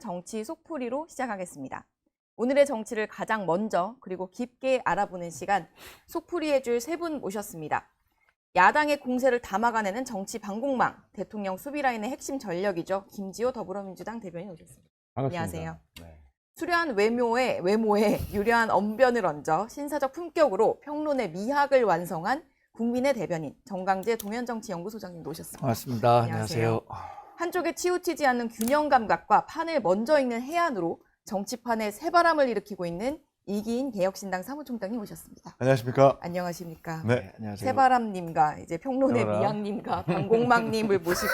정치 속풀이로 시작하겠습니다. 오늘의 정치를 가장 먼저 그리고 깊게 알아보는 시간, 속풀이해줄 세 분 모셨습니다. 야당의 공세를 다 막아내는 정치 방공망, 대통령 수비라인의 핵심 전력이죠. 김지호 더불어민주당 대변인 오셨습니다. 반갑습니다. 안녕하세요. 네. 수려한 외모에 유려한 언변을 얹어 신사적 품격으로 평론의 미학을 완성한 국민의 대변인 정강재 동현정치연구소장님 모셨습니다. 반갑습니다. 안녕하세요. 한쪽에 치우치지 않는 균형 감각과 판을 먼저 읽는 해안으로 정치판에 새바람을 일으키고 있는 이기인 개혁신당 사무총장님 오셨습니다. 안녕하십니까? 안녕하십니까? 네. 안녕하세요. 새바람님과 이제 평론의 새바람. 미학님과 방공망님을 모시고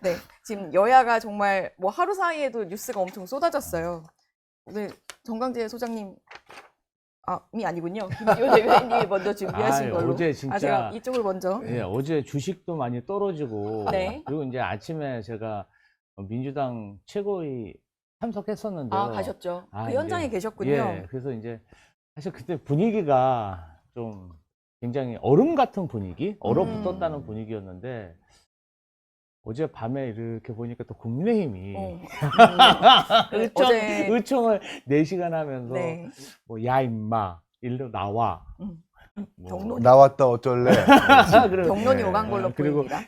네, 지금 여야가 정말 뭐 하루 사이에도 뉴스가 엄청 쏟아졌어요. 오늘 정강재 소장님 이 아니군요. 김지호 대변인님이 먼저 준비하신 걸로. 어제 진짜 제가 이쪽을 먼저. 예, 어제 주식도 많이 떨어지고 네. 그리고 이제 아침에 제가 민주당 최고위 참석했었는데요. 가셨죠. 아, 그 이제, 현장에 계셨군요. 예, 그래서 이제 사실 그때 분위기가 좀 굉장히 얼음 같은 분위기, 얼어붙었다는 분위기였는데 어제 밤에 이렇게 보니까 또 국민의힘이 어제 의총을 4시간 하면서 네. 뭐 야 임마 일로 나와 뭐 경론이 나왔다 어쩔래? 그리고 경론이 네. 오간 걸로 그리고 보입니다.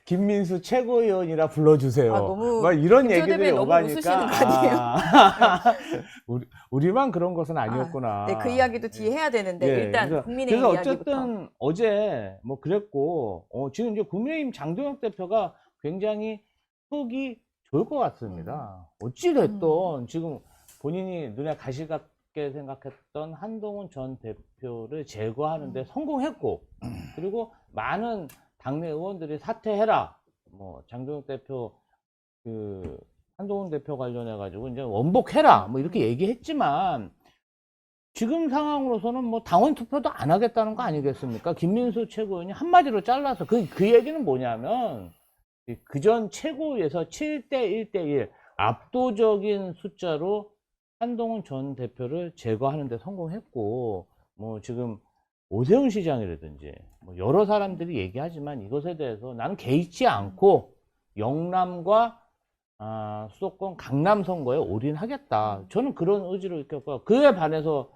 김민수 최고위원이라 불러주세요. 너무 막 이런 김지호 얘기들이 대변인 너무 웃으시는 오가니까 거 아니에요? 우리만 그런 것은 아니었구나. 네, 그 이야기도 뒤에 해야 되는데 예, 일단 그래서, 국민의힘 그래서 이야기부터. 어쨌든 어제 뭐 그랬고 지금 이제 국민의힘 장동혁 대표가 굉장히 속이 좋을 것 같습니다. 어찌 됐든 지금 본인이 눈에 가시 같게 생각했던 한동훈 전 대표를 제거하는데 성공했고 그리고 많은 당내 의원들이 사퇴해라. 뭐 장동혁 대표 그 한동훈 대표 관련해 가지고 이제 원복해라. 뭐 이렇게 얘기했지만 지금 상황으로서는 뭐 당원 투표도 안 하겠다는 거 아니겠습니까? 김민수 최고위원이 한마디로 잘라서 그 얘기는 뭐냐면 그전 최고위에서 7대 1대1 압도적인 숫자로 한동훈 전 대표를 제거하는 데 성공했고 뭐 지금 오세훈 시장이라든지 뭐 여러 사람들이 얘기하지만 이것에 대해서 나는 개의치 않고 영남과 수도권 강남 선거에 올인하겠다. 저는 그런 의지를 느꼈고요. 그에 반해서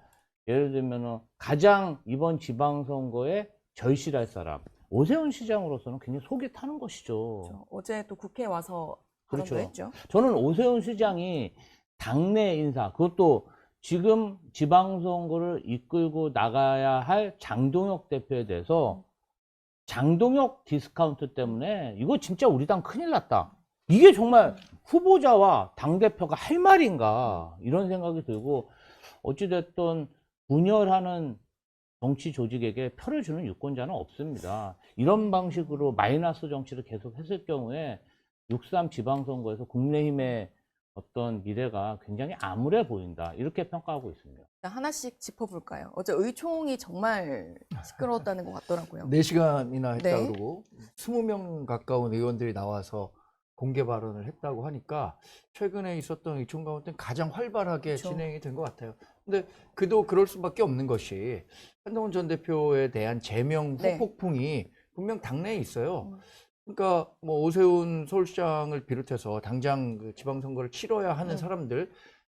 예를 들면 가장 이번 지방선거에 절실할 사람 오세훈 시장으로서는 굉장히 속이 타는 것이죠. 그렇죠. 어제 또 국회에 와서 발언도 그렇죠. 했죠. 저는 오세훈 시장이 당내 인사, 그것도 지금 지방선거를 이끌고 나가야 할 장동혁 대표에 대해서 장동혁 디스카운트 때문에 이거 진짜 우리 당 큰일 났다. 이게 정말 후보자와 당대표가 할 말인가 이런 생각이 들고 어찌됐든 분열하는 정치 조직에게 표를 주는 유권자는 없습니다. 이런 방식으로 마이너스 정치를 계속 했을 경우에 6.3 지방선거에서 국민의힘의 어떤 미래가 굉장히 암울해 보인다. 이렇게 평가하고 있습니다. 하나씩 짚어볼까요? 어제 의총이 정말 시끄러웠다는 것 같더라고요. 4시간이나 했다 네. 그러고 20명 가까운 의원들이 나와서 공개 발언을 했다고 하니까 최근에 있었던 의총 가운데 가장 활발하게 그렇죠. 진행이 된 것 같아요. 근데 그도 그럴 수밖에 없는 것이 한동훈 전 대표에 대한 제명 네. 후폭풍이 분명 당내에 있어요. 그러니까 뭐 오세훈 서울시장을 비롯해서 당장 그 지방선거를 치러야 하는 사람들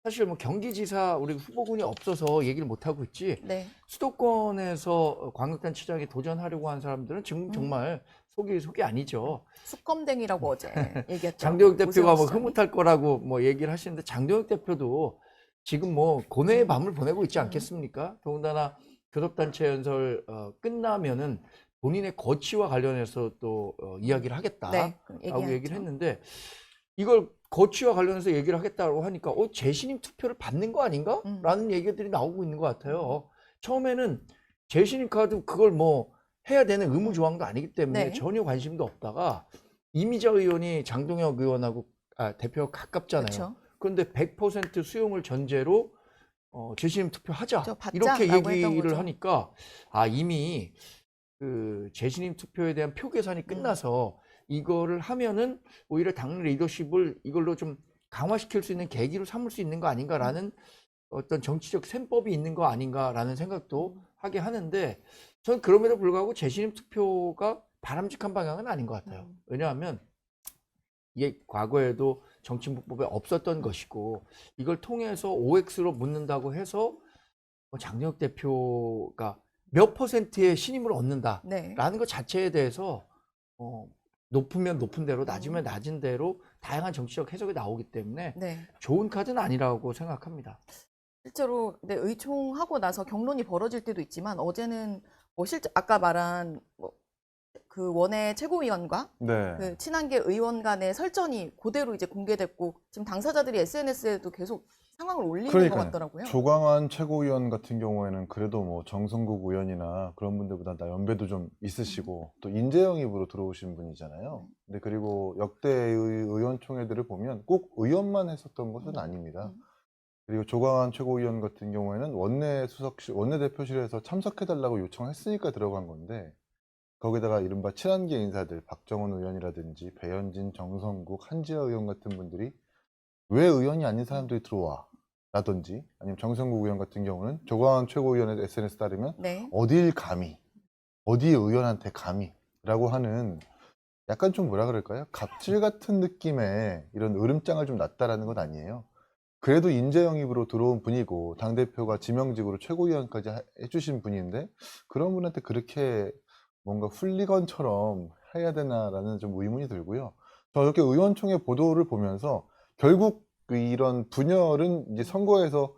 사실 뭐 경기지사 우리 후보군이 없어서 얘기를 못 하고 있지 네. 수도권에서 광역단체장에 도전하려고 한 사람들은 지금 정말 속이 아니죠. 숙검댕이라고 어제 얘기했죠. 장동혁 대표가 뭐 오세훈 시장이. 흐뭇할 거라고 뭐 얘기를 하시는데 장동혁 대표도 지금 뭐 고뇌의 밤을 보내고 있지 않겠습니까? 더군다나 교섭단체 연설 끝나면은 본인의 거취와 관련해서 또 이야기를 하겠다라고 네, 얘기했죠. 얘기를 했는데 이걸 거취와 관련해서 얘기를 하겠다고 하니까 재신임 투표를 받는 거 아닌가? 라는 얘기들이 나오고 있는 것 같아요. 처음에는 재신임 카드 그걸 뭐 해야 되는 의무 조항도 아니기 때문에 네. 전혀 관심도 없다가 이미자 의원이 장동혁 의원하고 대표가 가깝잖아요. 그렇죠. 그런데 100% 수용을 전제로 재신임 투표하자 받자라고 이렇게 했던 얘기를 거죠. 하니까 이미 그 재신임 투표에 대한 표 계산이 끝나서 이거를 하면은 오히려 당 리더십을 이걸로 좀 강화시킬 수 있는 계기로 삼을 수 있는 거 아닌가라는 어떤 정치적 셈법이 있는 거 아닌가라는 생각도 하게 하는데 저는 그럼에도 불구하고 재신임 투표가 바람직한 방향은 아닌 것 같아요. 왜냐하면 이게 과거에도 정치인법에 없었던 것이고 이걸 통해서 OX로 묻는다고 해서 장동혁 대표가 몇 %의 신임을 얻는다라는 네. 것 자체에 대해서 높으면 높은 대로 낮으면 낮은 대로 다양한 정치적 해석이 나오기 때문에 네. 좋은 카드는 아니라고 생각합니다. 실제로 네, 의총하고 나서 경론이 벌어질 때도 있지만 어제는 뭐 실제 아까 말한 뭐 그 원외 최고위원과 네. 그 친한계 의원 간의 설전이 그대로 이제 공개됐고 지금 당사자들이 SNS에도 계속 상황을 올리는 것 그러니까요. 같더라고요. 조광한 최고위원 같은 경우에는 그래도 뭐 정성국 의원이나 그런 분들보다 다 연배도 좀 있으시고 또 인재영 입으로 들어오신 분이잖아요. 근데 그리고 역대의 의원총회들을 보면 꼭 의원만 했었던 것은 아닙니다. 그리고 조광한 최고위원 같은 경우에는 원내대표실에서 참석해달라고 요청했으니까 들어간 건데 거기다가 이른바 친한계 인사들 박정원 의원이라든지 배현진, 정성국, 한지아 의원 같은 분들이 왜 의원이 아닌 사람들이 들어와? 라든지 아니면 정성국 의원 같은 경우는 조광한 최고위원의 SNS 따르면 네. 어딜 감히 어디 의원한테 감히 라고 하는 약간 좀 뭐라 그럴까요? 갑질 같은 느낌의 이런 으름장을 좀 놨다라는 건 아니에요. 그래도 인재 영입으로 들어온 분이고 당대표가 지명직으로 최고위원까지 해주신 분인데 그런 분한테 그렇게 뭔가 훌리건처럼 해야 되나라는 좀 의문이 들고요. 저 이렇게 의원총회 보도를 보면서 결국 이런 분열은 이제 선거에서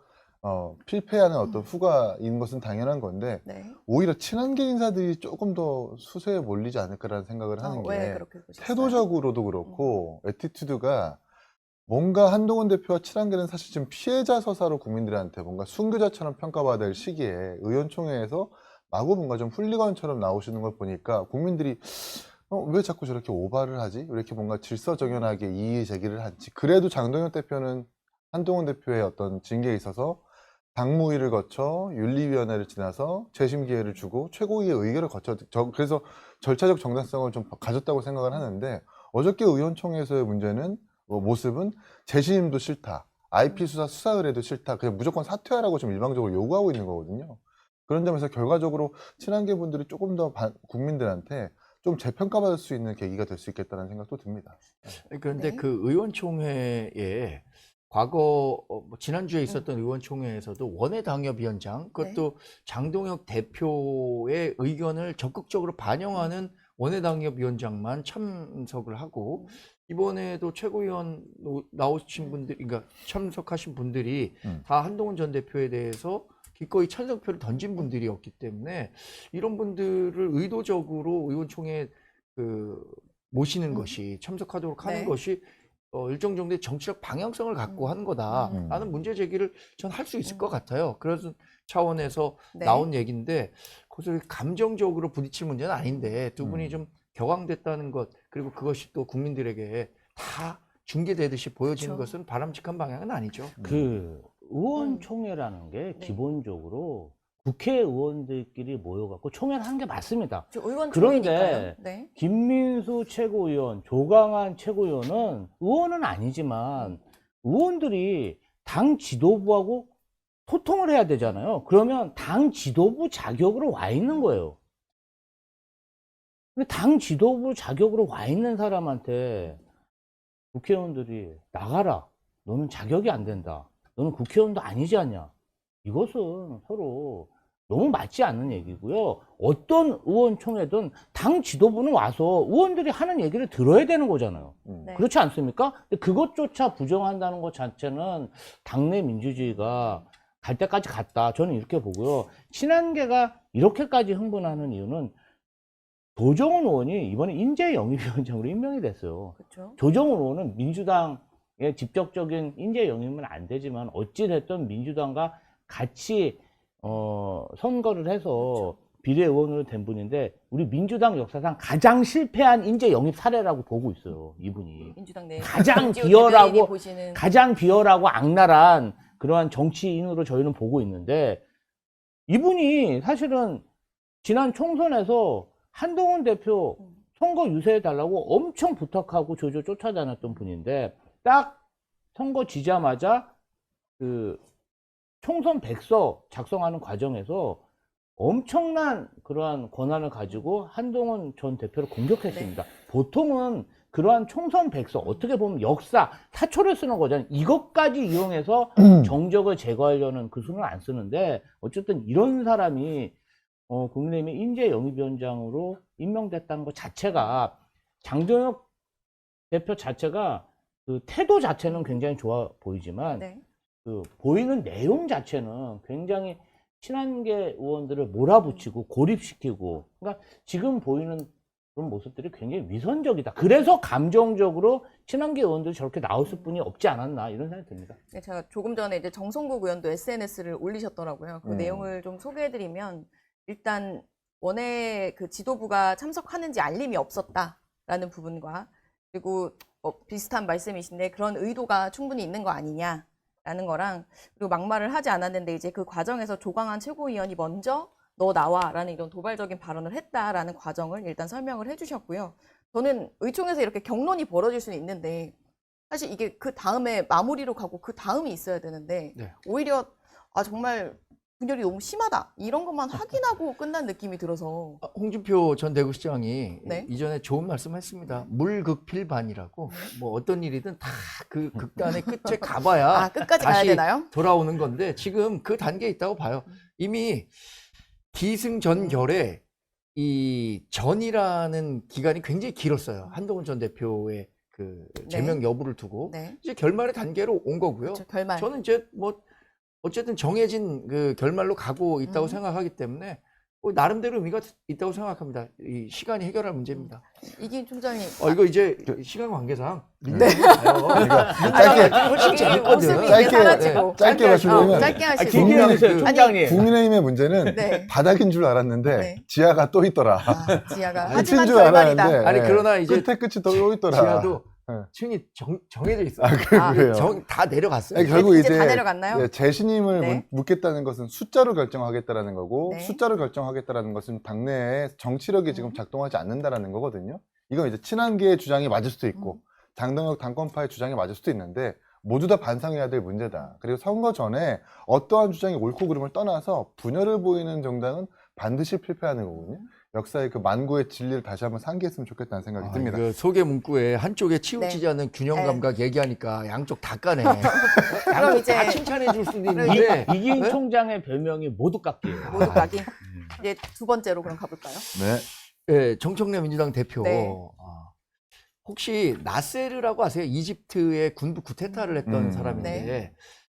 필패하는 어떤 후가인 것은 당연한 건데 네. 오히려 친한계 인사들이 조금 더 수세에 몰리지 않을까라는 생각을 하는 왜 게 그렇게 보셨어요? 태도적으로도 그렇고 애티튜드가 뭔가 한동훈 대표와 친한계는 사실 지금 피해자 서사로 국민들한테 뭔가 순교자처럼 평가받아야 될 시기에 의원총회에서 마구 뭔가 좀 훌리건처럼 나오시는 걸 보니까 국민들이 왜 자꾸 저렇게 오바를 하지? 왜 이렇게 뭔가 질서정연하게 이의 제기를 하지? 그래도 장동혁 대표는 한동훈 대표의 어떤 징계에 있어서 당무위를 거쳐 윤리위원회를 지나서 재심 기회를 주고 최고위의 의결을 거쳐 그래서 절차적 정당성을 좀 가졌다고 생각을 하는데 어저께 의원총회에서의 문제는 모습은 재심도 싫다. IP 수사 의뢰도 싫다. 그냥 무조건 사퇴하라고 좀 일방적으로 요구하고 있는 거거든요. 그런 점에서 결과적으로 친한계 분들이 조금 더 국민들한테 좀 재평가받을 수 있는 계기가 될 수 있겠다는 생각도 듭니다. 그런데 네. 그 의원총회에 과거 지난주에 있었던 의원총회에서도 원외당협위원장 그것도 장동혁 대표의 의견을 적극적으로 반영하는 원외당협위원장만 참석을 하고 이번에도 최고위원 나오신 분들, 그러니까 참석하신 분들이 다 한동훈 전 대표에 대해서 기꺼이 찬성표를 던진 분들이었기 때문에 이런 분들을 의도적으로 의원총회에 모시는 것이 참석하도록 하는 네. 것이 일정 정도의 정치적 방향성을 갖고 하는 거다라는 문제 제기를 전 할 수 있을 것 같아요. 그래서 차원에서 네. 나온 얘기인데 그것을 감정적으로 부딪힐 문제는 아닌데 두 분이 좀 격앙됐다는 것 그리고 그것이 또 국민들에게 다 중계되듯이 보여지는 그렇죠. 것은 바람직한 방향은 아니죠. 그 의원총회라는 게 네. 기본적으로 국회의원들끼리 모여갖고 총회를 하는 게 맞습니다. 저 의원 그런데 총회니까요. 네. 김민수 최고위원, 조광한 최고위원은 의원은 아니지만 의원들이 당 지도부하고 소통을 해야 되잖아요. 그러면 당 지도부 자격으로 와 있는 거예요. 근데 당 지도부 자격으로 와 있는 사람한테 국회의원들이 나가라. 너는 자격이 안 된다. 너는 국회의원도 아니지 않냐. 이것은 서로 너무 맞지 않는 얘기고요. 어떤 의원총회든 당 지도부는 와서 의원들이 하는 얘기를 들어야 되는 거잖아요. 네. 그렇지 않습니까? 근데 그것조차 부정한다는 것 자체는 당내 민주주의가 갈 때까지 갔다. 저는 이렇게 보고요. 친한계가 이렇게까지 흥분하는 이유는 조정훈 의원이 이번에 인재영입위원장으로 임명이 됐어요. 그렇죠. 조정훈 의원은 민주당의 직접적인 인재 영입은 안 되지만 어찌됐든 민주당과 같이 선거를 해서 비례의원으로 된 분인데 우리 민주당 역사상 가장 실패한 인재 영입 사례라고 보고 있어요. 이분이 민주당 내 가장 김지호 비열하고 대변인이 보시는 가장 비열하고 악랄한 그러한 정치인으로 저희는 보고 있는데 이분이 사실은 지난 총선에서 한동훈 대표 선거 유세해달라고 엄청 부탁하고 조조 쫓아다녔던 분인데 딱 선거 지자마자 그 총선 백서 작성하는 과정에서 엄청난 그러한 권한을 가지고 한동훈 전 대표를 공격했습니다. 보통은 그러한 총선 백서, 어떻게 보면 역사, 사초를 쓰는 거잖아요. 이것까지 이용해서 정적을 제거하려는 그 수는 안 쓰는데, 어쨌든 이런 사람이 국민의힘의 인재영입위원장으로 임명됐다는 것 자체가, 장동혁 대표 자체가 그 태도 자체는 굉장히 좋아 보이지만, 네. 그 보이는 내용 자체는 굉장히 친한계 의원들을 몰아붙이고 고립시키고, 그러니까 지금 보이는 그런 모습들이 굉장히 위선적이다. 그래서 감정적으로 친한계 의원들이 저렇게 나올 수뿐이 없지 않았나, 이런 생각이 듭니다. 네, 제가 조금 전에 이제 정성국 의원도 SNS를 올리셨더라고요. 그 내용을 좀 소개해드리면, 일단 원외 그 지도부가 참석하는지 알림이 없었다라는 부분과, 그리고 비슷한 말씀이신데 그런 의도가 충분히 있는 거 아니냐라는 거랑, 그리고 막말을 하지 않았는데 이제 그 과정에서 조광한 최고위원이 먼저 너 나와라는 이런 도발적인 발언을 했다라는 과정을 일단 설명을 해주셨고요. 저는 의총에서 이렇게 격론이 벌어질 수는 있는데, 사실 이게 그 다음에 마무리로 가고 그 다음이 있어야 되는데, 네. 오히려 정말 분열이 너무 심하다 이런 것만 확인하고 끝난 느낌이 들어서. 홍준표 전 대구시장이 네. 이전에 좋은 말씀했습니다. 물극필반이라고, 뭐 어떤 일이든 다 그 극단의 끝에 가봐야 끝까지 가야 다시 되나요? 돌아오는 건데, 지금 그 단계에 있다고 봐요. 이미 기승전결에 이 전이라는 기간이 굉장히 길었어요. 한동훈 전 대표의 그 제명 여부를 두고 네. 이제 결말의 단계로 온 거고요. 그렇죠, 결말. 저는 이제 뭐 어쨌든 정해진 그 결말로 가고 있다고 음. 생각하기 때문에 나름대로 의미가 있다고 생각합니다. 이 시간이 해결할 문제입니다. 이긴 총장님. 이거 이제 시간 관계상 네. 이거 짧게 훨씬 재밌거든. 모습이 짧게, 이제 사라지고. 짧게 말씀드리면 짧게 하시고. 길게 해주세요, 총장님. 국민의힘의 문제는 네. 바닥인 줄 알았는데 네. 지하가 또 있더라. 지하가. 끝인 하지만 줄 결말이다. 알았는데 아니 그러나 이제 끝에 끝이 또 있더라. 지하도 네. 층이 정해져 있어요. 그래요. 다 내려갔어요. 아니, 결국 이제 다 이제 내려갔나요? 재신임을 네. 묻겠다는 것은 숫자로 결정하겠다라는 거고, 네. 숫자로 결정하겠다라는 것은 당내에 정치력이 지금 작동하지 않는다라는 거거든요. 이건 이제 친한계의 주장이 맞을 수도 있고 장동혁 당권파의 주장이 맞을 수도 있는데, 모두 다 반성해야 될 문제다. 그리고 선거 전에 어떠한 주장이 옳고 그름을 떠나서 분열을 보이는 정당은 반드시 필패하는 거거든요. 역사의 그 만고의 진리를 다시 한번 상기했으면 좋겠다는 생각이 듭니다. 이거 소개 문구에 한쪽에 치우치지 네. 않는 균형 네. 감각 얘기하니까 양쪽 다 까네. 그럼 양쪽 이제 다 칭찬해 줄 수도 있는데 이긴 네? 총장의 별명이 모두 깎기예요. 모두 가기. 이제 두 번째로 그럼 가볼까요? 네. 네, 정청래 민주당 대표. 네. 혹시 나세르라고 아세요? 이집트의 군부 쿠데타를 했던 사람인데 네.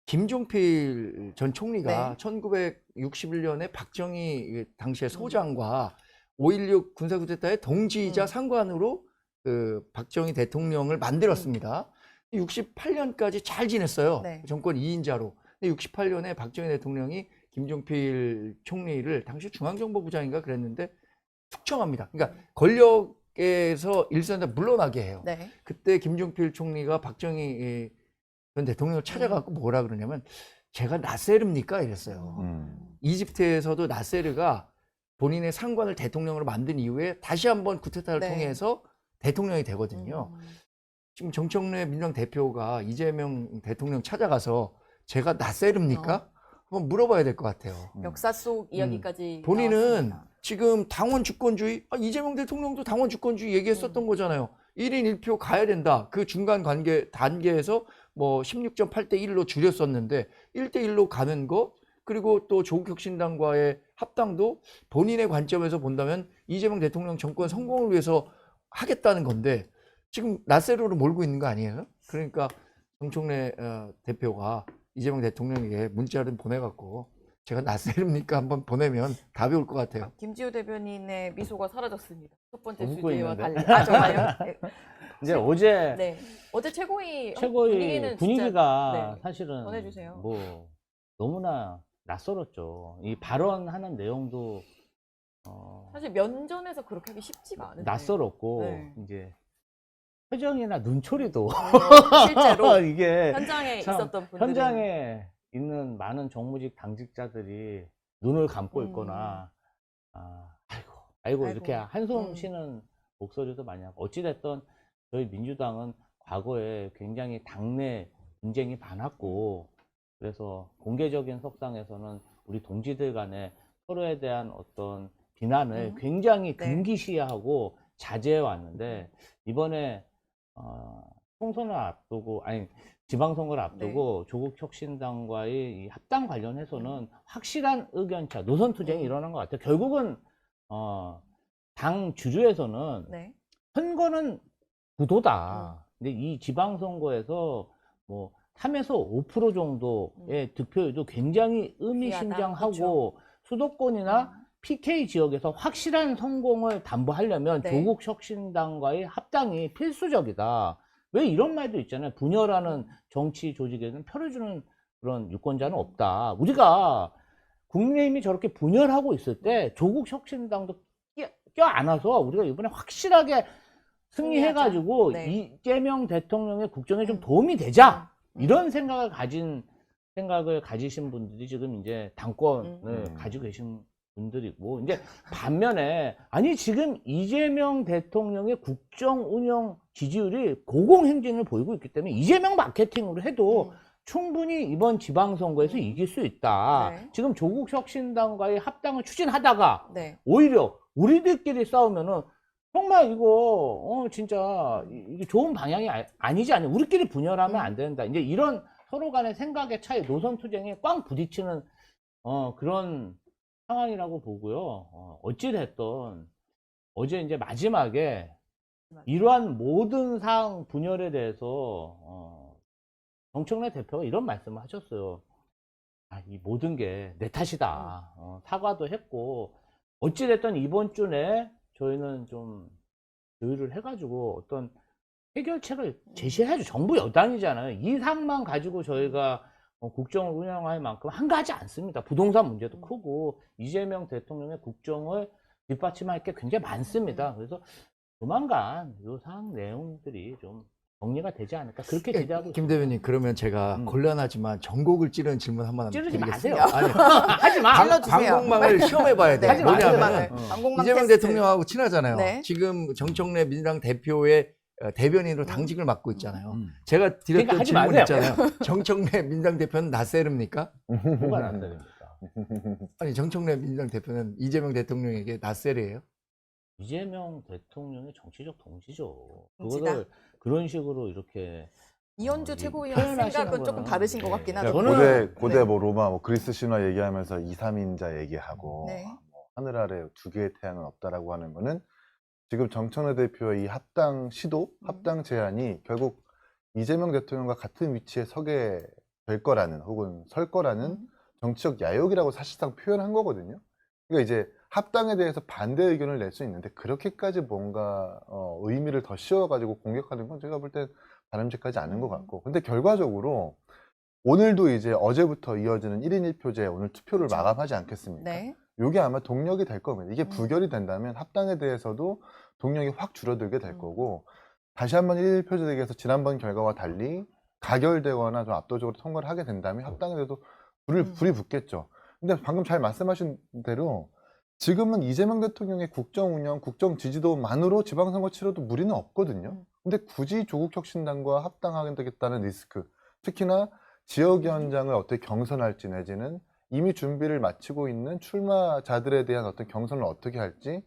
김종필 전 총리가 네. 1961년에 박정희 당시의 소장과 5.16 군사 쿠데타의 동지이자 상관으로 그 박정희 대통령을 만들었습니다. 68년까지 잘 지냈어요. 네. 정권 2인자로. 68년에 박정희 대통령이 김종필 총리를 당시 중앙정보부장인가 그랬는데 숙청합니다. 그러니까 권력에서 일선에 물러나게 해요. 네. 그때 김종필 총리가 박정희 전 대통령을 찾아가고 뭐라 그러냐면, 제가 나세르입니까? 이랬어요. 이집트에서도 나세르가 본인의 상관을 대통령으로 만든 이후에 다시 한번 쿠데타를 네. 통해서 대통령이 되거든요. 지금 정청래 민주당 대표가 이재명 대통령 찾아가서 제가 나세르입니까? 한번 물어봐야 될 것 같아요. 역사 속 이야기까지 본인은 나왔습니다. 지금 당원 주권주의, 이재명 대통령도 당원 주권주의 얘기했었던 거잖아요. 1인 1표 가야 된다. 그 중간 단계에서 뭐 16.8대 1로 줄였었는데 1대 1로 가는 거, 그리고 또 조국혁신당과의 합당도 본인의 관점에서 본다면 이재명 대통령 정권 성공을 위해서 하겠다는 건데, 지금 나세로로 몰고 있는 거 아니에요? 그러니까 정청래 대표가 이재명 대통령에게 문자를 보내갖고 제가 나세르입니까? 한번 보내면 답이 올 것 같아요. 김지우 대변인의 미소가 사라졌습니다. 첫 번째 웃고 주제와 있는데? 달리. 정말요? 네. 이제 어제 네. 어제 최고위 최고의 분위기가 네. 사실은 전해주세요. 뭐 너무나 낯설었죠. 이 발언하는 내용도 사실 면전에서 그렇게 하기 쉽지가 않은데. 낯설었고, 네. 이제 표정이나 눈초리도 실제로 이게 현장에 참 있었던 분들 현장에 있는 많은 정무직 당직자들이 눈을 감고 있거나 아이고 이렇게 한숨 쉬는 목소리도 많이 하고, 어찌됐든 저희 민주당은 과거에 굉장히 당내 분쟁이 많았고, 그래서 공개적인 석상에서는 우리 동지들 간에 서로에 대한 어떤 비난을 굉장히 네. 금기시하고 자제해 왔는데, 이번에 총선을 앞두고 아니 지방선거를 앞두고 조국 혁신당과의 이 합당 관련해서는 확실한 의견차, 노선 투쟁이 일어난 것 같아요. 결국은 당 주류에서는 네. 선거는 구도다. 근데 이 지방선거에서 뭐 3에서 5% 정도의 득표율도 굉장히 의미심장하고 그렇죠. 수도권이나 PK 지역에서 확실한 성공을 담보하려면 네. 조국 혁신당과의 합당이 필수적이다. 왜 이런 말도 있잖아요. 분열하는 정치 조직에는 표를 주는 그런 유권자는 없다. 우리가 국민의힘이 저렇게 분열하고 있을 때 조국 혁신당도 껴안아서 우리가 이번에 확실하게 승리해가지고 네. 이재명 대통령의 국정에 좀 도움이 되자. 이런 생각을 가지신 분들이 지금 이제 당권을 가지고 계신 분들이고, 이제 반면에, 아니, 지금 이재명 대통령의 국정 운영 지지율이 고공행진을 보이고 있기 때문에 이재명 마케팅으로 해도 충분히 이번 지방선거에서 이길 수 있다. 네. 지금 조국 혁신당과의 합당을 추진하다가 네. 오히려 우리들끼리 싸우면은 정말 이거 진짜 이게 좋은 방향이 아니지 않냐. 우리끼리 분열하면 안 된다. 이제 이런 서로 간의 생각의 차이, 노선 투쟁에 꽝 부딪히는 그런 상황이라고 보고요. 어찌 됐든 어제 이제 마지막에 이러한 모든 사항 분열에 대해서 정청래 대표가 이런 말씀을 하셨어요. 이 모든 게 내 탓이다. 사과도 했고, 어찌 됐든 이번 주 내에 저희는 좀 조율을 해가지고 어떤 해결책을 제시해야죠. 정부 여당이잖아요. 이 사항만 가지고 저희가 국정을 운영할 만큼 한가하지 않습니다. 부동산 문제도 크고 이재명 대통령의 국정을 뒷받침할 게 굉장히 많습니다. 그래서 조만간 이 사항 내용들이 좀 정리가 되지 않을까 그렇게 기대하고 김 있습니다. 대변인, 그러면 제가 곤란하지만 전곡을 찌르는 질문 한번 찌르지 드리겠습니다. 마세요. 아니, 하지 마. 찔러주세요. 방공망을 시험해봐야 돼요. 하지 마세요. 뭐냐면 방공망 이재명 테스트. 대통령하고 친하잖아요. 네. 지금 정청래 민주당 대표의 대변인으로 당직을 맡고 있잖아요. 제가 그러니까 드렸던 하지 질문 마세요. 있잖아요. 정청래 민주당 대표는 낯세릅니까? 뭐가 낯설입니까? 아니, 정청래 민주당 대표는 이재명 대통령에게 낯세래요? 이재명 대통령의 정치적 동지죠. 동지다. 그거를 그런 식으로 이렇게 이현주 이 최고위원 표현하시는 생각은 조금 거는, 다르신 것 네. 같긴 야, 하죠. 고대 네. 뭐 로마 뭐 그리스 신화 얘기하면서 2, 3인자 얘기하고 네. 뭐 하늘 아래 두 개의 태양은 없다라고 하는 거는 지금 정청래 대표의 이 합당 시도, 합당 제안이 결국 이재명 대통령과 같은 위치에 서게 될 거라는 혹은 설 거라는 정치적 야욕이라고 사실상 표현한 거거든요. 그러니까 이제 합당에 대해서 반대 의견을 낼 수 있는데 그렇게까지 뭔가 의미를 더 씌워가지고 공격하는 건 제가 볼 땐 바람직하지 않은 것 같고, 근데 결과적으로 오늘도 이제 어제부터 이어지는 1인 1표제 오늘 투표를 그렇죠. 마감하지 않겠습니까? 네. 이게 아마 동력이 될 겁니다. 이게 부결이 된다면 합당에 대해서도 동력이 확 줄어들게 될 거고, 다시 한번 1인 1표제 대기에서 지난번 결과와 달리 가결되거나 좀 압도적으로 통과를 하게 된다면 합당에 대해서 불이 붙겠죠. 근데 방금 잘 말씀하신 대로 지금은 이재명 대통령의 국정 운영, 국정 지지도만으로 지방선거 치러도 무리는 없거든요. 근데 굳이 조국 혁신당과 합당하겠다는 리스크, 특히나 지역위원장을 어떻게 경선할지 내지는 이미 준비를 마치고 있는 출마자들에 대한 어떤 경선을 어떻게 할지,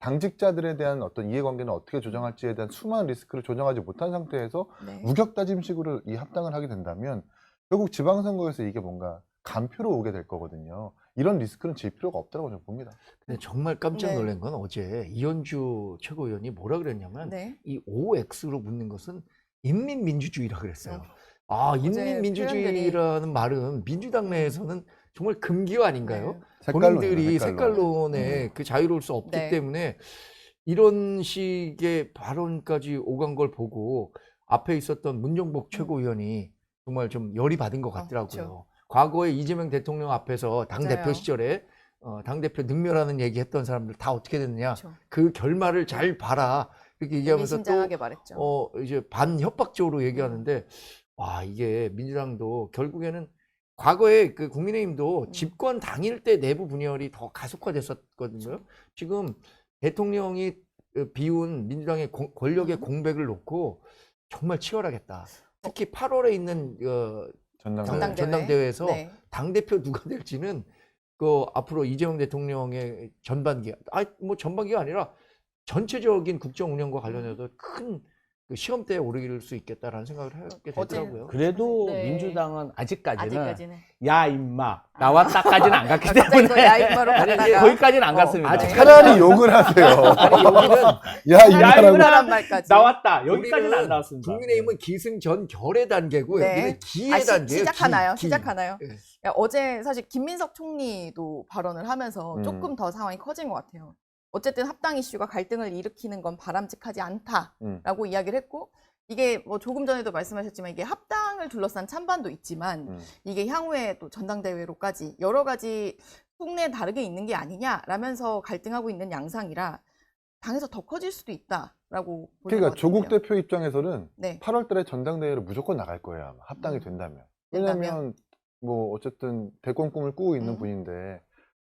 당직자들에 대한 어떤 이해관계는 어떻게 조정할지에 대한 수많은 리스크를 조정하지 못한 상태에서 네. 우격다짐식으로 이 합당을 하게 된다면 결국 지방선거에서 이게 뭔가 간표로 오게 될 거거든요. 이런 리스크는 질 필요가 없다고 저는 봅니다. 근데 정말 깜짝 네. 놀란 건 어제 이현주 최고위원이 뭐라 그랬냐면 네. 이 OX로 묻는 것은 인민민주주의라 그랬어요. 어제 인민민주주의라는 말은 민주당 내에서는 정말 금기어 아닌가요? 색깔론이에요, 본인들이 색깔론. 색깔론에 그 자유로울 수 없기 네. 때문에 이런 식의 발언까지 오간 걸 보고 앞에 있었던 문정복 최고위원이 정말 좀 열이 받은 것 같더라고요. 그렇죠. 과거에 이재명 대통령 앞에서 당대표 맞아요. 시절에 당대표 능멸하는 얘기했던 사람들 다 어떻게 됐느냐. 그렇죠. 그 결말을 잘 봐라. 이렇게 얘기하면서 의미심장하게 말했죠. 또 이제 반협박적으로 얘기하는데, 와, 이게 민주당도 결국에는 과거에 그 국민의힘도 집권 당일 때 내부 분열이 더 가속화됐었거든요. 지금 대통령이 비운 민주당의 권력의 공백을 놓고 정말 치열하겠다. 특히 8월에 있는 전당대회. 전당대회에서 네. 당대표 누가 될지는 그 앞으로 이재명 대통령의 전반기, 뭐 전반기가 아니라 전체적인 국정 운영과 관련해서 큰 그 시험대에 오를 수 있겠다라는 생각을 하게 되더라고요. 그래도 네. 민주당은 아직까지는 아직까지는. 야 임마 나왔다까지는 안 갔기 갑자기 또 때문에 야인마로 갔다가 거기까지는 안 갔습니다. 아직 차라리 욕을 하세요. 아니 여기는 야, 이 야, 나라고. 이분한 말까지. 나왔다 여기까지는 우리는 안 나왔습니다. 국민의힘은 기승전결의 단계고 네. 여기는 기의 단계예요. 시작하나요? 기. 시작하나요? 예. 야, 어제 사실 김민석 총리도 발언을 하면서 조금 더 상황이 커진 것 같아요. 어쨌든 합당 이슈가 갈등을 일으키는 건 바람직하지 않다라고 이야기를 했고, 이게 뭐 조금 전에도 말씀하셨지만 이게 합당을 둘러싼 찬반도 있지만 이게 향후에 또 전당대회로까지 여러 가지 속내 다르게 있는 게 아니냐라면서 갈등하고 있는 양상이라 당에서 더 커질 수도 있다라고 보는 그러니까 것 조국 같은데요. 대표 입장에서는 네. 8월 달에 전당대회를 무조건 나갈 거예요. 아마 합당이 된다면. 왜냐면 뭐 어쨌든 대권 꿈을 꾸고 있는 분인데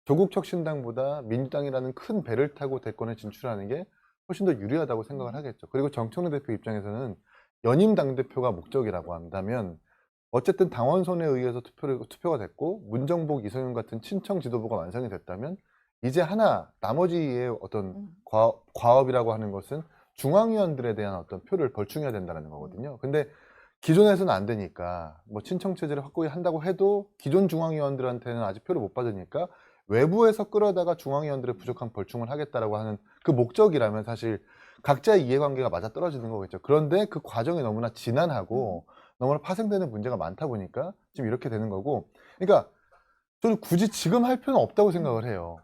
조국 혁신당보다 민주당이라는 큰 배를 타고 대권에 진출하는 게 훨씬 더 유리하다고 생각을 하겠죠. 그리고 정청래 대표 입장에서는 연임 당대표가 목적이라고 한다면 어쨌든 당원선에 의해서 투표가 됐고 문정복, 이성윤 같은 친청 지도부가 완성이 됐다면 이제 하나 나머지의 어떤 과업이라고 하는 것은 중앙위원들에 대한 어떤 표를 벌충해야 된다는 거거든요. 근데 기존에서는 안 되니까 뭐 친청 체제를 확고히 한다고 해도 기존 중앙위원들한테는 아직 표를 못 받으니까 외부에서 끌어다가 중앙위원들의 부족한 벌충을 하겠다라고 하는 그 목적이라면 사실 각자의 이해관계가 맞아 떨어지는 거겠죠. 그런데 그 과정이 너무나 지난하고 너무나 파생되는 문제가 많다 보니까 지금 이렇게 되는 거고, 그러니까 저는 굳이 지금 할 필요는 없다고 생각을 해요.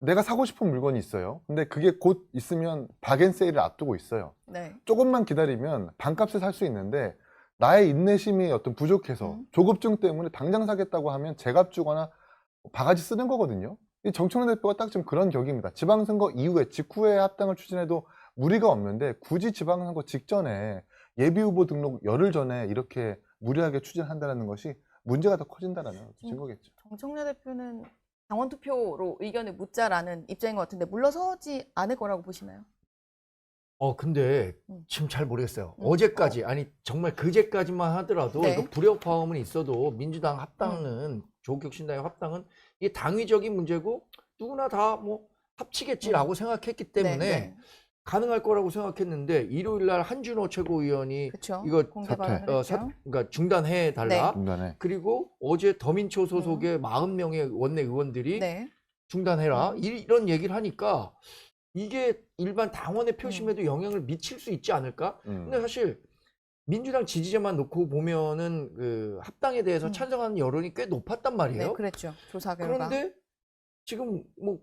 내가 사고 싶은 물건이 있어요. 근데 그게 곧 있으면 박앤세일을 앞두고 있어요. 네. 조금만 기다리면 반값에 살 수 있는데 나의 인내심이 어떤 부족해서 조급증 때문에 당장 사겠다고 하면 제값 주거나 바가지 쓰는 거거든요. 이 정청래 대표가 딱 지금 그런 격입니다. 지방선거 이후에 직후에 합당을 추진해도 무리가 없는데 굳이 지방선거 직전에 예비후보 등록 열흘 전에 이렇게 무리하게 추진한다는 것이 문제가 더 커진다는 증거겠죠. 정청래 대표는 당원 투표로 의견을 묻자라는 입장인 것 같은데 물러서지 않을 거라고 보시나요? 근데 지금 잘 모르겠어요. 음. 어제까지, 아니 정말 그제까지만 하더라도 네. 이거 불협화음은 있어도 민주당 합당은 조국혁신당의 합당은 이게 당위적인 문제고 누구나 다 뭐 합치겠지라고 생각했기 때문에 네. 가능할 거라고 생각했는데 일요일 날 한준호 최고위원이 그렇죠. 이거 공개 사퇴. 발언을 했죠. 그러니까 중단해 달라. 중간에. 그리고 어제 더민초 소속의 40명의 원내 의원들이 네. 중단해라 이런 얘기를 하니까 이게 일반 당원의 표심에도 영향을 미칠 수 있지 않을까? 근데 사실 민주당 지지자만 놓고 보면은 그 합당에 대해서 찬성하는 여론이 꽤 높았단 말이에요. 네, 그랬죠. 조사 결과. 그런데 지금 뭐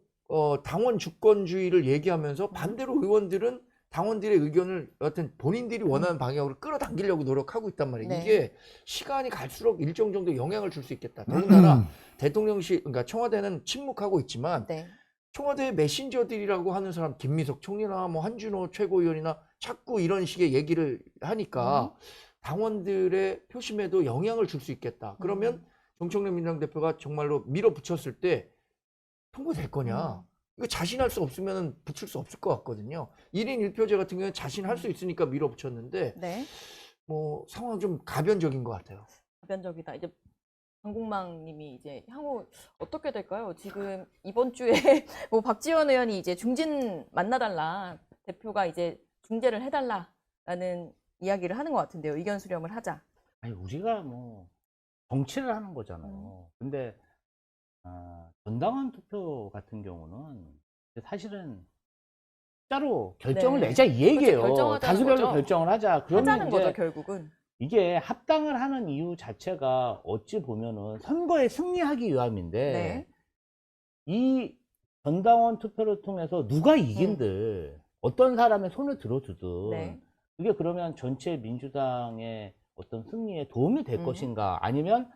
당원 주권주의를 얘기하면서 반대로 의원들은 당원들의 의견을 여하튼 본인들이 원하는 방향으로 끌어당기려고 노력하고 있단 말이에요. 네. 이게 시간이 갈수록 일정 정도 영향을 줄 수 있겠다. 더군다나 대통령실, 그러니까 청와대는 침묵하고 있지만 네. 청와대 메신저들이라고 하는 사람, 김미석 총리나 뭐 한준호 최고위원이나 자꾸 이런 식의 얘기를 하니까 당원들의 표심에도 영향을 줄 수 있겠다. 그러면 정청래 민주당 대표가 정말로 밀어붙였을 때 통과될 거냐? 이거 자신할 수 없으면 붙일 수 없을 것 같거든요. 1인 1표제 같은 경우는 자신할 수 있으니까 밀어붙였는데 네. 뭐 상황 좀 가변적인 것 같아요. 가변적이다. 이제 방공망님이 이제 향후 어떻게 될까요? 지금 이번 주에 뭐 박지원 의원이 이제 중진 만나달라, 대표가 이제 중재를 해달라라는 이야기를 하는 것 같은데요. 의견 수렴을 하자. 아니 우리가 뭐 정치를 하는 거잖아요. 근데 전당원 투표 같은 경우는 사실은 숫자로 결정을 네. 내자 이 얘기예요. 그렇죠, 결정하자는 다수결로 거죠. 결정을 하자. 그러면 하자는 이제 거죠, 결국은. 이게 합당을 하는 이유 자체가 어찌 보면은 선거에 승리하기 위함인데 네. 이 전당원 투표를 통해서 누가 이긴들 어떤 사람의 손을 들어주든 네. 그게 그러면 전체 민주당의 어떤 승리에 도움이 될 것인가 아니면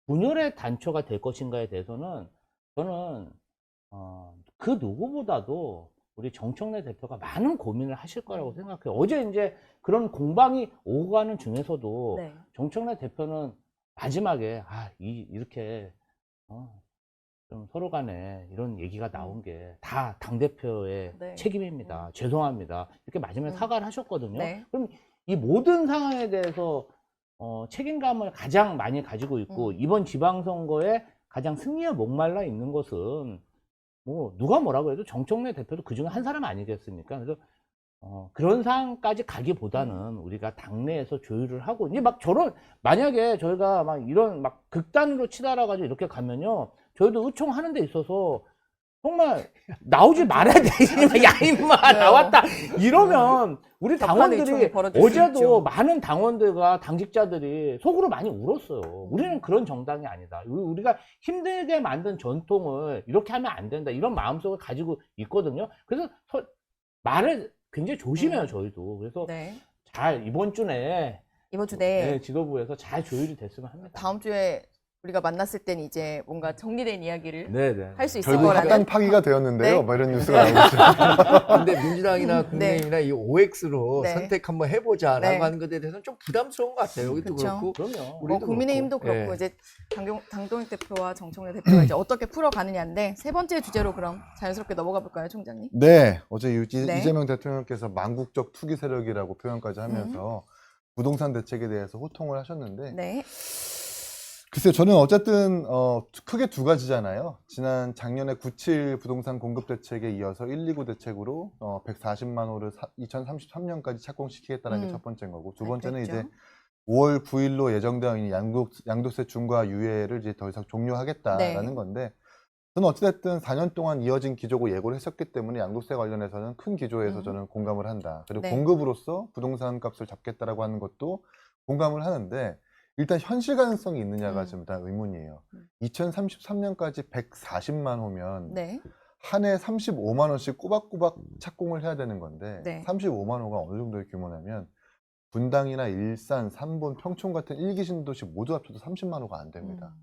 분열의 단초가 될 것인가에 대해서는 저는 그 누구보다도 우리 정청래 대표가 많은 고민을 하실 거라고 생각해요. 어제 이제 그런 공방이 오고 가는 중에서도 네. 정청래 대표는 마지막에 이렇게 좀 서로 간에 이런 얘기가 나온 게 다 당대표의 네. 책임입니다. 죄송합니다. 이렇게 마지막에 사과를 하셨거든요. 네. 그럼 이 모든 상황에 대해서 책임감을 가장 많이 가지고 있고 이번 지방선거에 가장 승리에 목말라 있는 것은 뭐 누가 뭐라고 해도 정청래 대표도 그중에 한 사람 아니겠습니까? 그래서 그런 상황까지 가기보다는 우리가 당내에서 조율을 하고, 이제 막 만약에 저희가 막 이런 막 극단으로 치달아가지고 이렇게 가면요, 저희도 의총하는 데 있어서 정말 나오지 말아야 돼. 야, 임마, 나왔다. 이러면 우리 당원들이 의총이 벌어질 수 어제도 있죠. 많은 당원들과 당직자들이 속으로 많이 울었어요. 우리는 그런 정당이 아니다. 우리가 힘들게 만든 전통을 이렇게 하면 안 된다. 이런 마음속을 가지고 있거든요. 그래서 말을 굉장히 조심해요, 저희도. 그래서 네. 잘 이번 주 내에 이번 주 내에 지도부에서 잘 조율이 됐으면 합니다. 다음 주에 우리가 만났을 땐 이제 뭔가 정리된 이야기를 네네. 할 수 있을 결국 거라는. 합당 파기가 되었는데요. 네. 뭐 이런 뉴스가 나오고 있죠. 근데 민주당이나 국민의힘이나 이 OX로 네. 선택 한번 해보자라고 네. 하는 것에 대해서는 좀 부담스러운 것 같아요. 여기도 그쵸. 그렇고. 그럼요. 우리도 국민의힘도 그렇고. 그렇고 예. 이제 당동익 대표와 정청래 대표가 이제 어떻게 풀어가느냐인데 세 번째 주제로 그럼 자연스럽게 넘어가 볼까요, 총장님? 네, 어제 네. 이재명 대통령께서 망국적 투기 세력이라고 표현까지 하면서 부동산 대책에 대해서 호통을 하셨는데, 네. 글쎄요, 저는 어쨌든 크게 두 가지잖아요. 작년에 97 부동산 공급 대책에 이어서 129 대책으로 140만 호를 2033년까지 착공시키겠다는 게 첫 번째인 거고, 두 번째는 이제 발표했죠. 5월 9일로 예정되어 있는 양도세 중과 유예를 이제 더 이상 종료하겠다라는 네. 건데, 저는 어찌됐든 4년 동안 이어진 기조고 예고를 했었기 때문에 양도세 관련해서는 큰 기조에서 저는 공감을 한다. 그리고 네. 공급으로서 부동산 값을 잡겠다라고 하는 것도 공감을 하는데, 일단 현실 가능성이 있느냐가 좀 일단 의문이에요. 2033년까지 140만 호면 네. 한 해 35만 원씩 꼬박꼬박 착공을 해야 되는 건데, 네. 35만 호가 어느 정도의 규모냐면 분당이나 일산, 삼본, 평촌 같은 1기 신도시 모두 합쳐도 30만 호가 안 됩니다.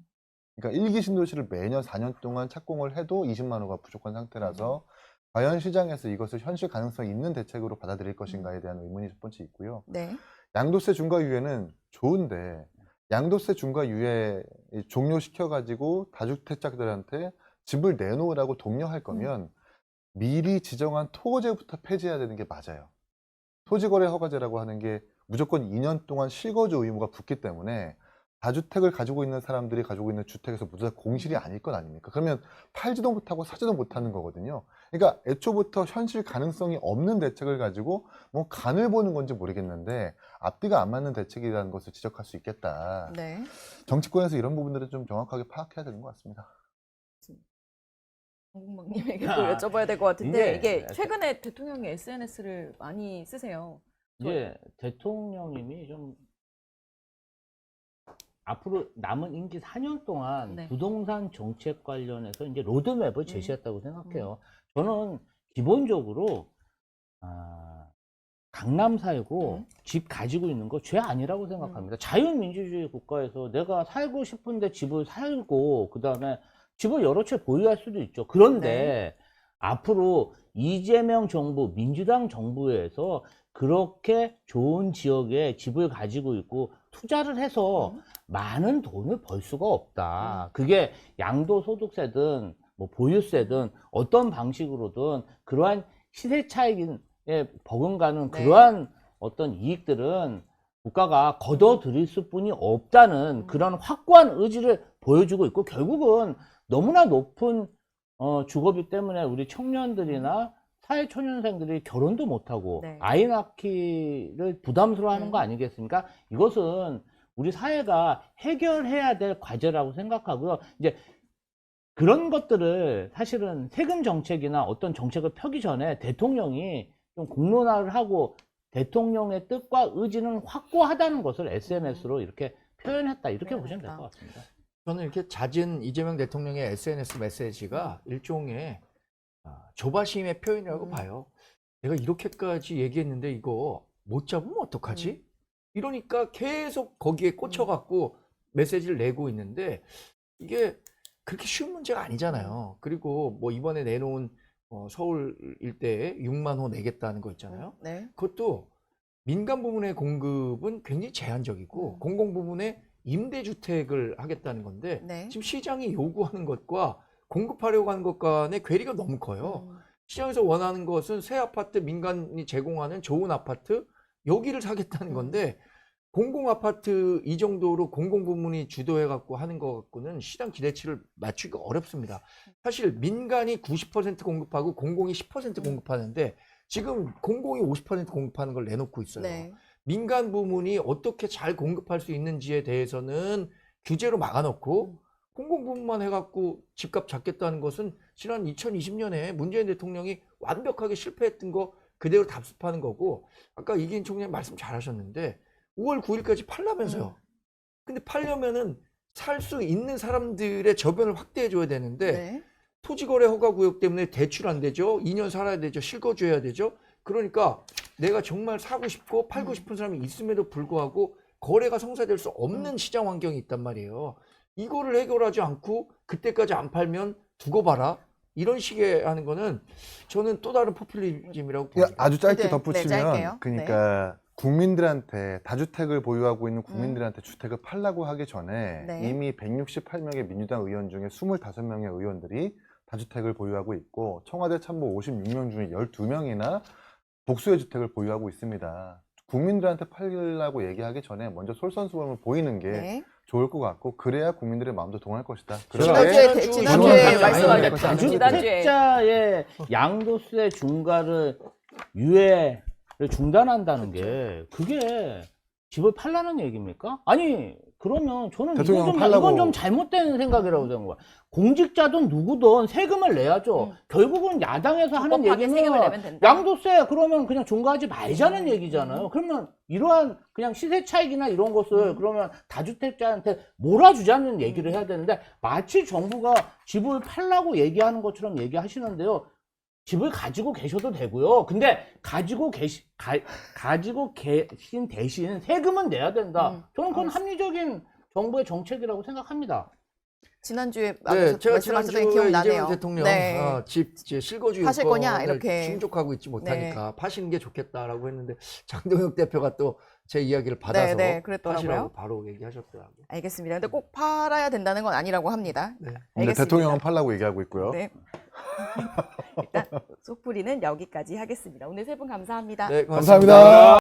그러니까 1기 신도시를 매년 4년 동안 착공을 해도 20만 호가 부족한 상태라서 과연 시장에서 이것을 현실 가능성이 있는 대책으로 받아들일 것인가에 대한 의문이 첫 번째 있고요. 네. 양도세 중과 유예는 좋은데, 양도세 중과 유예 종료시켜가지고 다주택자들한테 집을 내놓으라고 독려할 거면 미리 지정한 토거제부터 폐지해야 되는 게 맞아요. 토지거래 허가제라고 하는 게 무조건 2년 동안 실거주 의무가 붙기 때문에 다주택을 가지고 있는 사람들이 가지고 있는 주택에서 모두 다 공실이 아닐 것 아닙니까? 그러면 팔지도 못하고 사지도 못하는 거거든요. 그러니까 애초부터 현실 가능성이 없는 대책을 가지고 뭐 간을 보는 건지 모르겠는데 앞뒤가 안 맞는 대책이라는 것을 지적할 수 있겠다. 네. 정치권에서 이런 부분들을 좀 정확하게 파악해야 되는 것 같습니다. 정국망님에게 또 여쭤봐야 될 것 같은데 이게 이게 최근에 대통령이 SNS를 많이 쓰세요. 이제 대통령님이 좀 앞으로 남은 임기 4년 동안 네. 부동산 정책 관련해서 이제 로드맵을 제시했다고 생각해요. 저는 기본적으로 강남 살고 집 가지고 있는 거 죄 아니라고 생각합니다. 자유민주주의 국가에서 내가 살고 싶은데 집을 살고 그다음에 집을 여러 채 보유할 수도 있죠. 그런데 앞으로 이재명 정부, 민주당 정부에서 그렇게 좋은 지역에 집을 가지고 있고 투자를 해서 많은 돈을 벌 수가 없다. 그게 양도소득세든 뭐 보유세든 어떤 방식으로든 그러한 시세 차익에 버금가는 네. 그러한 어떤 이익들은 국가가 걷어들일 수뿐이 없다는 그런 확고한 의지를 보여주고 있고, 결국은 너무나 높은 주거비 때문에 우리 청년들이나 사회초년생들이 결혼도 못하고 네. 아이 낳기를 부담스러워하는 거 아니겠습니까? 이것은 우리 사회가 해결해야 될 과제라고 생각하고요. 이제 그런 것들을 사실은 세금 정책이나 어떤 정책을 펴기 전에 대통령이 좀 공론화를 하고 대통령의 뜻과 의지는 확고하다는 것을 SNS로 이렇게 표현했다. 이렇게 보시면 될 것 같습니다. 저는 이렇게 잦은 이재명 대통령의 SNS 메시지가 일종의 조바심의 표현이라고 봐요. 내가 이렇게까지 얘기했는데 이거 못 잡으면 어떡하지? 이러니까 계속 거기에 꽂혀갖고 메시지를 내고 있는데 이게 그렇게 쉬운 문제가 아니잖아요. 그리고 뭐 이번에 내놓은 서울 일대에 6만 호 내겠다는 거 있잖아요. 네. 그것도 민간 부문의 공급은 굉장히 제한적이고 공공 부문의 임대주택을 하겠다는 건데 네. 지금 시장이 요구하는 것과 공급하려고 하는 것 간의 괴리가 너무 커요. 시장에서 원하는 것은 새 아파트, 민간이 제공하는 좋은 아파트 여기를 사겠다는 건데 공공 아파트 이 정도로 공공 부문이 주도해 갖고 하는 것 갖고는 시장 기대치를 맞추기가 어렵습니다. 사실 민간이 90% 공급하고 공공이 10% 공급하는데 지금 공공이 50% 공급하는 걸 내놓고 있어요. 네. 민간 부문이 어떻게 잘 공급할 수 있는지에 대해서는 규제로 막아놓고 공공 부문만 해갖고 집값 잡겠다는 것은 지난 2020년에 문재인 대통령이 완벽하게 실패했던 거 그대로 답습하는 거고, 아까 이기인 총장님 말씀 잘하셨는데 5월 9일까지 팔라면서요. 근데 팔려면은 살 수 있는 사람들의 저변을 확대해 줘야 되는데 네. 토지거래 허가구역 때문에 대출 안 되죠. 2년 살아야 되죠. 실거주해야 되죠. 그러니까 내가 정말 사고 싶고 팔고 싶은 사람이 있음에도 불구하고 거래가 성사될 수 없는 시장 환경이 있단 말이에요. 이거를 해결하지 않고 그때까지 안 팔면 두고 봐라. 이런 식의 하는 거는 저는 또 다른 포퓰리즘이라고 야, 봅니다. 아주 짧게 네, 덧붙이면 네, 짧게요. 그러니까 국민들한테 다주택을 보유하고 있는 국민들한테 주택을 팔라고 하기 전에 네. 이미 168명의 민주당 의원 중에 25명의 의원들이 다주택을 보유하고 있고 청와대 참모 56명 중에 12명이나 복수의 주택을 보유하고 있습니다. 국민들한테 팔려고 얘기하기 전에 먼저 솔선수범을 보이는 게 네. 좋을 것 같고 그래야 국민들의 마음도 동할 것이다. 지난주에 지난주에 말씀하셨죠. 다주택 다주택자의 양도세 중과를 유예를 중단한다는 게 그게 집을 팔라는 얘기입니까? 아니 그러면 저는 대통령은 이건 팔라고. 좀 잘못된 생각이라고 생각해요. 공직자든 누구든 세금을 내야죠. 결국은 야당에서 하는 불법하게 얘기는 세금을 내면 된다. 양도세 그러면 그냥 중과하지 말자는 얘기잖아요. 그러면 이러한 그냥 시세 차익이나 이런 것을 그러면 다주택자한테 몰아주자는 얘기를 해야 되는데 마치 정부가 집을 팔라고 얘기하는 것처럼 얘기하시는데요. 집을 가지고 계셔도 되고요. 근데 가지고 계신 대신 세금은 내야 된다. 저는 그건 합리적인 정부의 정책이라고 생각합니다. 지난주에 네, 제가 말씀하셨던 게 지난주에 기억나네요. 이재명 대통령 네. 집 이제 실거주 파실 거냐? 요건을 이렇게. 충족하고 있지 못하니까 파시는 게 좋겠다라고 했는데 장동혁 대표가 또 제 이야기를 받아서 네, 그랬더라고요. 파시라고 바로 얘기하셨더라고요. 알겠습니다. 근데 꼭 팔아야 된다는 건 아니라고 합니다. 네. 근데 알겠습니다. 대통령은 팔라고 얘기하고 있고요. 네. 일단 속풀이는 여기까지 하겠습니다. 오늘 세 분 감사합니다. 네, 감사합니다.